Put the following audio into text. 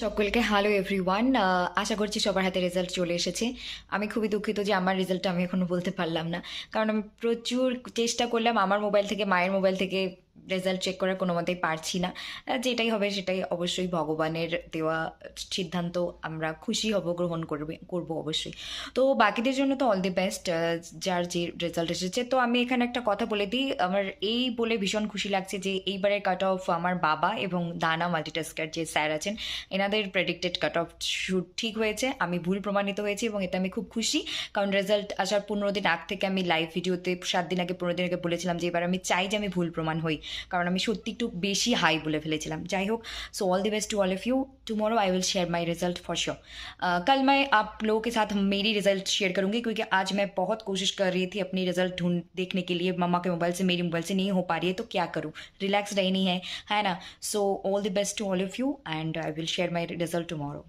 সকলকে hello everyone. আশা করছি সবার হাতে রেজাল্ট চলে এসেছে। আমি খুবই দুঃখিত যে আমার রেজাল্টটা আমি এখনো বলতে পারলাম না, কারণ আমি প্রচুর চেষ্টা করলাম আমার মোবাইল থেকে, মায়ের মোবাইল থেকে রেজাল্ট চেক করার কোনো মতেই পারছি না। যেটাই হবে সেটাই অবশ্যই ভগবানের দেওয়া সিদ্ধান্ত, আমরা খুশি হব, গ্রহণ করবো অবশ্যই। তো বাকিদের জন্য তো অল দি বেস্ট, যার যে রেজাল্ট এসেছে। তো আমি এখানে একটা কথা বলে দিই, আমার এই বলে ভীষণ খুশি লাগছে যে এইবারের কাট অফ আমার বাবা এবং দানা মাল্টিটাস্কার যে স্যার আছেন, এনাদের প্রেডিক্টেড কাট অফ ঠিক হয়েছে। আমি ভুল প্রমাণিত হয়েছি এবং এতে আমি খুব খুশি, কারণ রেজাল্ট আসার 15 দিন আগ থেকে আমি লাইভ ভিডিওতে 7 দিন আগে, 15 দিন আগে বলেছিলাম যে এবার আমি চাই যে আমি ভুল প্রমাণ হই, কারণ আমি সত্যি একটু বেশি হাই বলে ফেলেছিলাম। যাই হোক, so all the best to all of you. Tomorrow I will share my result for sure. कल मैं आप लोगों के साथ मेरी रिजल्ट शेयर करूंगी, क्योंकि आज मैं बहुत कोशिश कर रही थी अपनी रिजल्ट ढूंढ देखने के लिए। मम्मा के मोबाइल से, मेरी मोबाइल से नहीं हो पा रही है, तो क्या करूँ, रिलैक्स रहनी है ना। So all the best to all of you and I will share my result tomorrow.